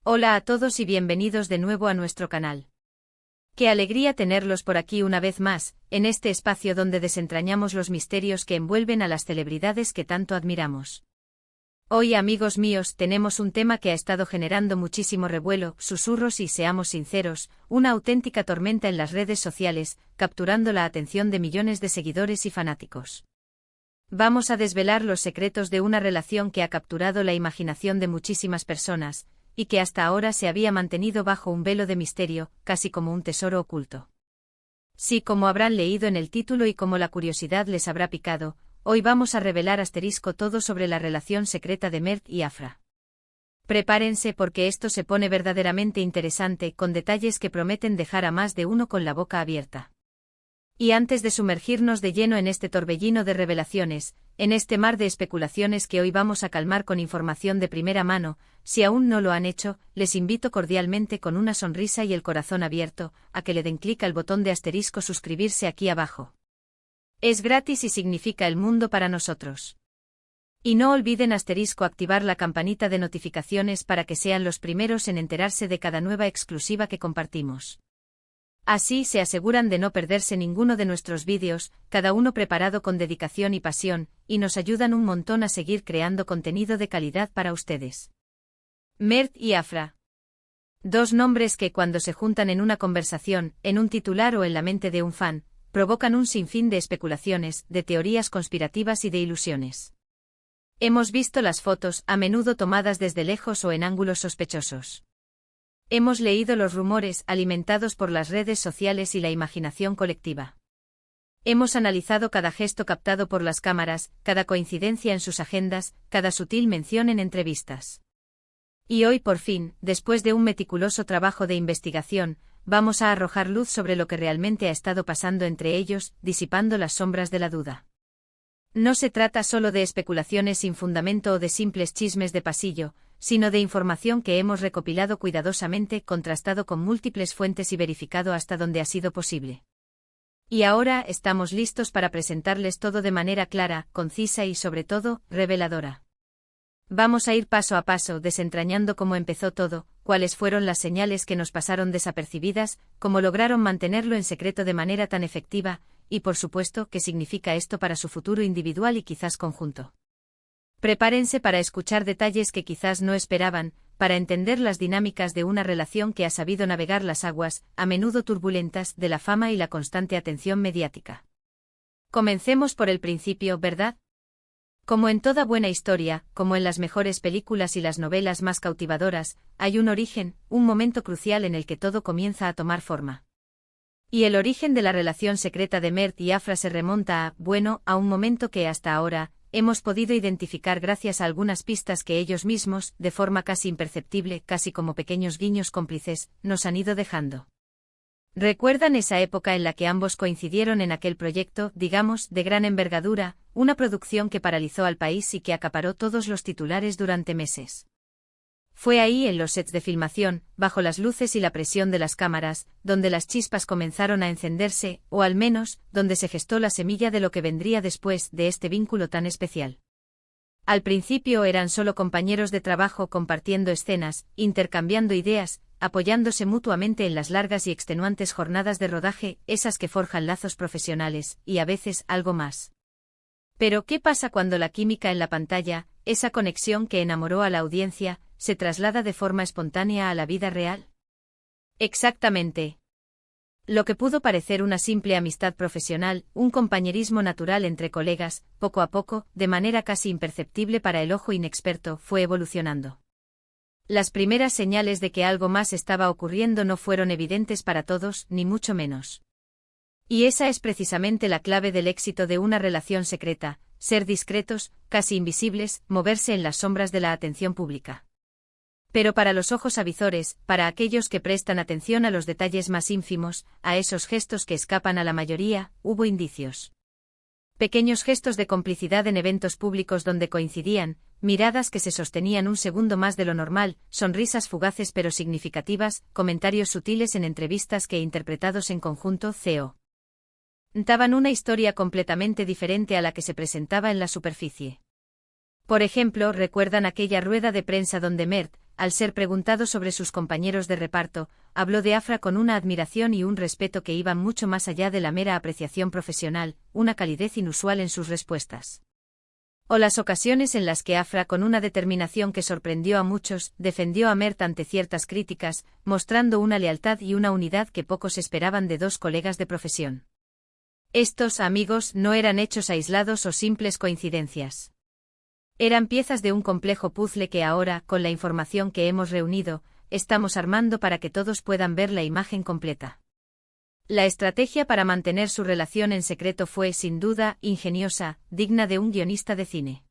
Hola a todos y bienvenidos de nuevo a nuestro canal. Qué alegría tenerlos por aquí una vez más, en este espacio donde desentrañamos los misterios que envuelven a las celebridades que tanto admiramos. Hoy, amigos míos, tenemos un tema que ha estado generando muchísimo revuelo, susurros y, seamos sinceros, una auténtica tormenta en las redes sociales, capturando la atención de millones de seguidores y fanáticos. Vamos a desvelar los secretos de una relación que ha capturado la imaginación de muchísimas personas, y que hasta ahora se había mantenido bajo un velo de misterio, casi como un tesoro oculto. Sí, como habrán leído en el título y como la curiosidad les habrá picado, hoy vamos a revelar todo sobre la relación secreta de Mert y Afra. Prepárense porque esto se pone verdaderamente interesante, con detalles que prometen dejar a más de uno con la boca abierta. Y antes de sumergirnos de lleno en este torbellino de revelaciones, en este mar de especulaciones que hoy vamos a calmar con información de primera mano, si aún no lo han hecho, les invito cordialmente con una sonrisa y el corazón abierto, a que le den clic al botón de asterisco suscribirse aquí abajo. Es gratis y significa el mundo para nosotros. Y no olviden activar la campanita de notificaciones para que sean los primeros en enterarse de cada nueva exclusiva que compartimos. Así se aseguran de no perderse ninguno de nuestros vídeos, cada uno preparado con dedicación y pasión, y nos ayudan un montón a seguir creando contenido de calidad para ustedes. Mert y Afra. Dos nombres que cuando se juntan en una conversación, en un titular o en la mente de un fan, provocan un sinfín de especulaciones, de teorías conspirativas y de ilusiones. Hemos visto las fotos, a menudo tomadas desde lejos o en ángulos sospechosos. Hemos leído los rumores alimentados por las redes sociales y la imaginación colectiva. Hemos analizado cada gesto captado por las cámaras, cada coincidencia en sus agendas, cada sutil mención en entrevistas. Y hoy por fin, después de un meticuloso trabajo de investigación, vamos a arrojar luz sobre lo que realmente ha estado pasando entre ellos, disipando las sombras de la duda. No se trata solo de especulaciones sin fundamento o de simples chismes de pasillo, sino de información que hemos recopilado cuidadosamente, contrastado con múltiples fuentes y verificado hasta donde ha sido posible. Y ahora estamos listos para presentarles todo de manera clara, concisa y sobre todo, reveladora. Vamos a ir paso a paso, desentrañando cómo empezó todo, cuáles fueron las señales que nos pasaron desapercibidas, cómo lograron mantenerlo en secreto de manera tan efectiva, y por supuesto, qué significa esto para su futuro individual y quizás conjunto. Prepárense para escuchar detalles que quizás no esperaban, para entender las dinámicas de una relación que ha sabido navegar las aguas, a menudo turbulentas, de la fama y la constante atención mediática. Comencemos por el principio, ¿verdad? Como en toda buena historia, como en las mejores películas y las novelas más cautivadoras, hay un origen, un momento crucial en el que todo comienza a tomar forma. Y el origen de la relación secreta de Mert y Afra se remonta a un momento que hasta ahora hemos podido identificar gracias a algunas pistas que ellos mismos, de forma casi imperceptible, casi como pequeños guiños cómplices, nos han ido dejando. ¿Recuerdan esa época en la que ambos coincidieron en aquel proyecto, digamos, de gran envergadura, una producción que paralizó al país y que acaparó todos los titulares durante meses? Fue ahí, en los sets de filmación, bajo las luces y la presión de las cámaras, donde las chispas comenzaron a encenderse, o al menos, donde se gestó la semilla de lo que vendría después de este vínculo tan especial. Al principio eran solo compañeros de trabajo compartiendo escenas, intercambiando ideas, apoyándose mutuamente en las largas y extenuantes jornadas de rodaje, esas que forjan lazos profesionales, y a veces algo más. Pero ¿qué pasa cuando la química en la pantalla, esa conexión que enamoró a la audiencia, se traslada de forma espontánea a la vida real? Exactamente. Lo que pudo parecer una simple amistad profesional, un compañerismo natural entre colegas, poco a poco, de manera casi imperceptible para el ojo inexperto, fue evolucionando. Las primeras señales de que algo más estaba ocurriendo no fueron evidentes para todos, ni mucho menos. Y esa es precisamente la clave del éxito de una relación secreta: ser discretos, casi invisibles, moverse en las sombras de la atención pública. Pero para los ojos avizores, para aquellos que prestan atención a los detalles más ínfimos, a esos gestos que escapan a la mayoría, hubo indicios. Pequeños gestos de complicidad en eventos públicos donde coincidían, miradas que se sostenían un segundo más de lo normal, sonrisas fugaces pero significativas, comentarios sutiles en entrevistas que, interpretados en conjunto, daban una historia completamente diferente a la que se presentaba en la superficie. Por ejemplo, ¿recuerdan aquella rueda de prensa donde Mert, al ser preguntado sobre sus compañeros de reparto, habló de Afra con una admiración y un respeto que iban mucho más allá de la mera apreciación profesional, una calidez inusual en sus respuestas. O las ocasiones en las que Afra, con una determinación que sorprendió a muchos, defendió a Mert ante ciertas críticas, mostrando una lealtad y una unidad que pocos esperaban de dos colegas de profesión. Estos amigos no eran hechos aislados o simples coincidencias. Eran piezas de un complejo puzzle que ahora, con la información que hemos reunido, estamos armando para que todos puedan ver la imagen completa. La estrategia para mantener su relación en secreto fue, sin duda, ingeniosa, digna de un guionista de cine.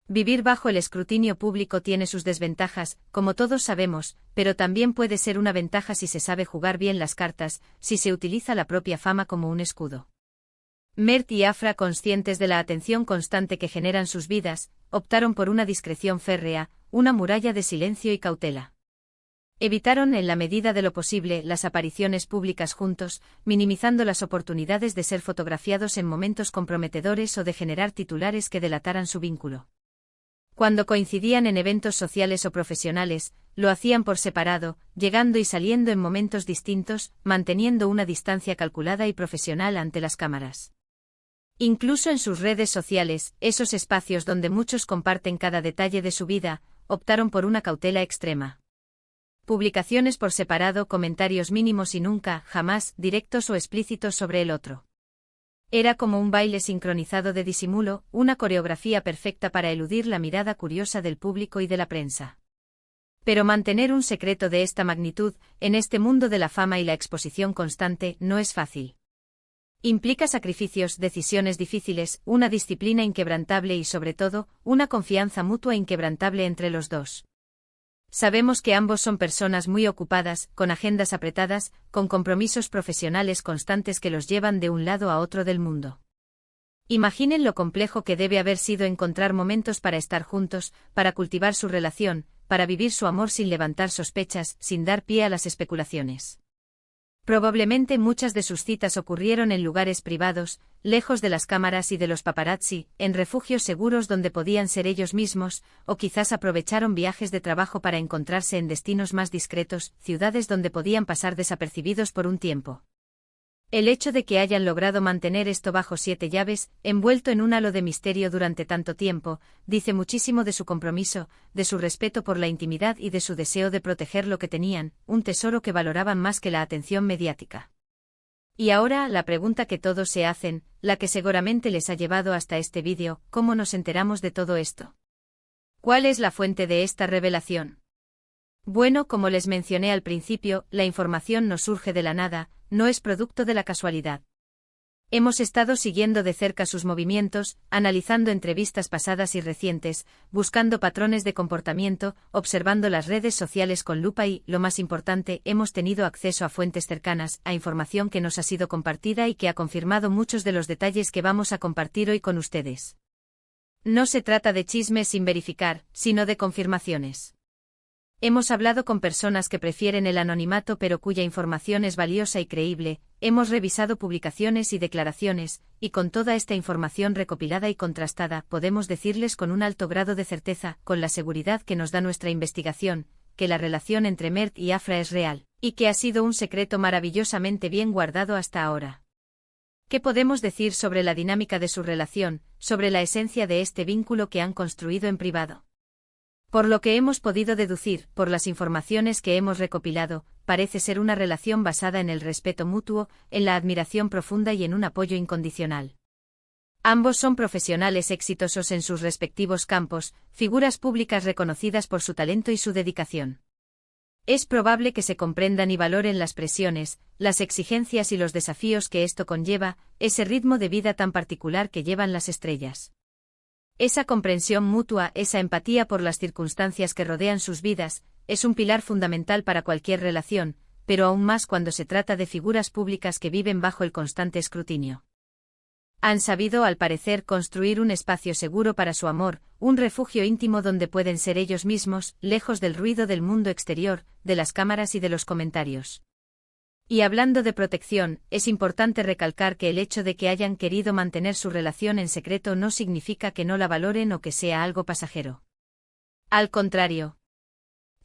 Vivir bajo el escrutinio público tiene sus desventajas, como todos sabemos, pero también puede ser una ventaja si se sabe jugar bien las cartas, si se utiliza la propia fama como un escudo. Mert y Afra, conscientes de la atención constante que generan sus vidas, optaron por una discreción férrea, una muralla de silencio y cautela. Evitaron en la medida de lo posible las apariciones públicas juntos, minimizando las oportunidades de ser fotografiados en momentos comprometedores o de generar titulares que delataran su vínculo. Cuando coincidían en eventos sociales o profesionales, lo hacían por separado, llegando y saliendo en momentos distintos, manteniendo una distancia calculada y profesional ante las cámaras. Incluso en sus redes sociales, esos espacios donde muchos comparten cada detalle de su vida, optaron por una cautela extrema. Publicaciones por separado, comentarios mínimos y nunca, jamás, directos o explícitos sobre el otro. Era como un baile sincronizado de disimulo, una coreografía perfecta para eludir la mirada curiosa del público y de la prensa. Pero mantener un secreto de esta magnitud, en este mundo de la fama y la exposición constante, no es fácil. Implica sacrificios, decisiones difíciles, una disciplina inquebrantable y sobre todo, una confianza mutua inquebrantable entre los dos. Sabemos que ambos son personas muy ocupadas, con agendas apretadas, con compromisos profesionales constantes que los llevan de un lado a otro del mundo. Imaginen lo complejo que debe haber sido encontrar momentos para estar juntos, para cultivar su relación, para vivir su amor sin levantar sospechas, sin dar pie a las especulaciones. Probablemente muchas de sus citas ocurrieron en lugares privados, lejos de las cámaras y de los paparazzi, en refugios seguros donde podían ser ellos mismos, o quizás aprovecharon viajes de trabajo para encontrarse en destinos más discretos, ciudades donde podían pasar desapercibidos por un tiempo. El hecho de que hayan logrado mantener esto bajo 7 llaves, envuelto en un halo de misterio durante tanto tiempo, dice muchísimo de su compromiso, de su respeto por la intimidad y de su deseo de proteger lo que tenían, un tesoro que valoraban más que la atención mediática. Y ahora, la pregunta que todos se hacen, la que seguramente les ha llevado hasta este vídeo, ¿cómo nos enteramos de todo esto? ¿Cuál es la fuente de esta revelación? Bueno, como les mencioné al principio, la información no surge de la nada, no es producto de la casualidad. Hemos estado siguiendo de cerca sus movimientos, analizando entrevistas pasadas y recientes, buscando patrones de comportamiento, observando las redes sociales con lupa y, lo más importante, hemos tenido acceso a fuentes cercanas, a información que nos ha sido compartida y que ha confirmado muchos de los detalles que vamos a compartir hoy con ustedes. No se trata de chismes sin verificar, sino de confirmaciones. Hemos hablado con personas que prefieren el anonimato pero cuya información es valiosa y creíble, hemos revisado publicaciones y declaraciones, y con toda esta información recopilada y contrastada, podemos decirles con un alto grado de certeza, con la seguridad que nos da nuestra investigación, que la relación entre Mert y Afra es real, y que ha sido un secreto maravillosamente bien guardado hasta ahora. ¿Qué podemos decir sobre la dinámica de su relación, sobre la esencia de este vínculo que han construido en privado? Por lo que hemos podido deducir, por las informaciones que hemos recopilado, parece ser una relación basada en el respeto mutuo, en la admiración profunda y en un apoyo incondicional. Ambos son profesionales exitosos en sus respectivos campos, figuras públicas reconocidas por su talento y su dedicación. Es probable que se comprendan y valoren las presiones, las exigencias y los desafíos que esto conlleva, ese ritmo de vida tan particular que llevan las estrellas. Esa comprensión mutua, esa empatía por las circunstancias que rodean sus vidas, es un pilar fundamental para cualquier relación, pero aún más cuando se trata de figuras públicas que viven bajo el constante escrutinio. Han sabido, al parecer, construir un espacio seguro para su amor, un refugio íntimo donde pueden ser ellos mismos, lejos del ruido del mundo exterior, de las cámaras y de los comentarios. Y hablando de protección, es importante recalcar que el hecho de que hayan querido mantener su relación en secreto no significa que no la valoren o que sea algo pasajero. Al contrario.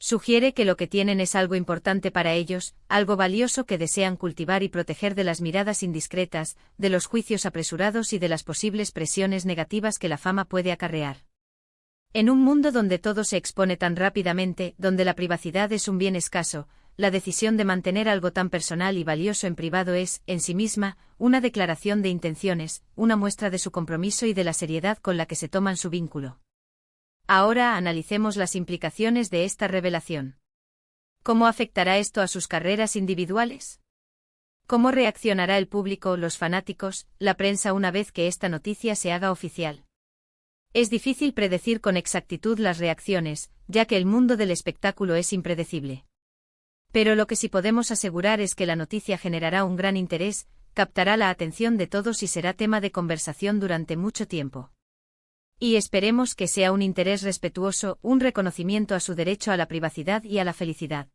Sugiere que lo que tienen es algo importante para ellos, algo valioso que desean cultivar y proteger de las miradas indiscretas, de los juicios apresurados y de las posibles presiones negativas que la fama puede acarrear. En un mundo donde todo se expone tan rápidamente, donde la privacidad es un bien escaso, la decisión de mantener algo tan personal y valioso en privado es, en sí misma, una declaración de intenciones, una muestra de su compromiso y de la seriedad con la que se toman su vínculo. Ahora analicemos las implicaciones de esta revelación. ¿Cómo afectará esto a sus carreras individuales? ¿Cómo reaccionará el público, los fanáticos, la prensa una vez que esta noticia se haga oficial? Es difícil predecir con exactitud las reacciones, ya que el mundo del espectáculo es impredecible. Pero lo que sí podemos asegurar es que la noticia generará un gran interés, captará la atención de todos y será tema de conversación durante mucho tiempo. Y esperemos que sea un interés respetuoso, un reconocimiento a su derecho a la privacidad y a la felicidad.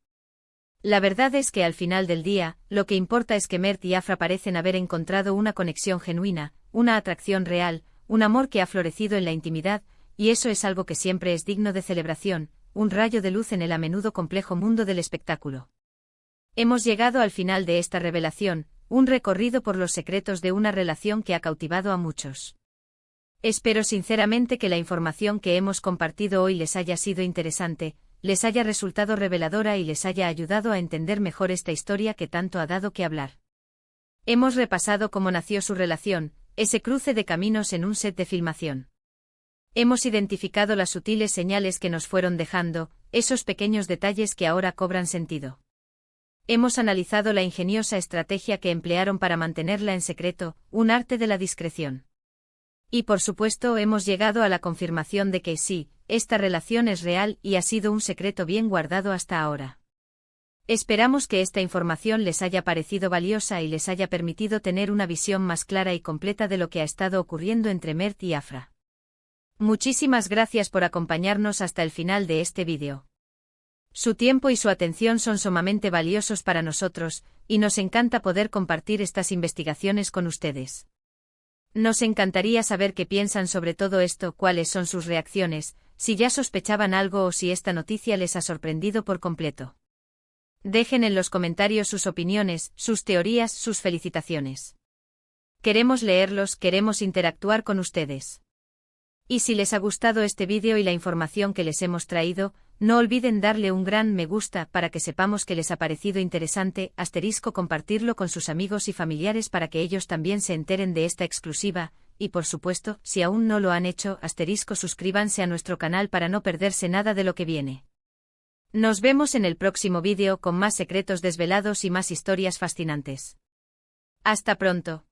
La verdad es que al final del día, lo que importa es que Mert y Afra parecen haber encontrado una conexión genuina, una atracción real, un amor que ha florecido en la intimidad, y eso es algo que siempre es digno de celebración, un rayo de luz en el a menudo complejo mundo del espectáculo. Hemos llegado al final de esta revelación, un recorrido por los secretos de una relación que ha cautivado a muchos. Espero sinceramente que la información que hemos compartido hoy les haya sido interesante, les haya resultado reveladora y les haya ayudado a entender mejor esta historia que tanto ha dado que hablar. Hemos repasado cómo nació su relación, ese cruce de caminos en un set de filmación. Hemos identificado las sutiles señales que nos fueron dejando, esos pequeños detalles que ahora cobran sentido. Hemos analizado la ingeniosa estrategia que emplearon para mantenerla en secreto, un arte de la discreción. Y por supuesto hemos llegado a la confirmación de que sí, esta relación es real y ha sido un secreto bien guardado hasta ahora. Esperamos que esta información les haya parecido valiosa y les haya permitido tener una visión más clara y completa de lo que ha estado ocurriendo entre Mert y Afra. Muchísimas gracias por acompañarnos hasta el final de este vídeo. Su tiempo y su atención son sumamente valiosos para nosotros, y nos encanta poder compartir estas investigaciones con ustedes. Nos encantaría saber qué piensan sobre todo esto, cuáles son sus reacciones, si ya sospechaban algo o si esta noticia les ha sorprendido por completo. Dejen en los comentarios sus opiniones, sus teorías, sus felicitaciones. Queremos leerlos, queremos interactuar con ustedes. Y si les ha gustado este vídeo y la información que les hemos traído, no olviden darle un gran me gusta para que sepamos que les ha parecido interesante, compartirlo con sus amigos y familiares para que ellos también se enteren de esta exclusiva, y por supuesto, si aún no lo han hecho, suscríbanse a nuestro canal para no perderse nada de lo que viene. Nos vemos en el próximo vídeo con más secretos desvelados y más historias fascinantes. Hasta pronto.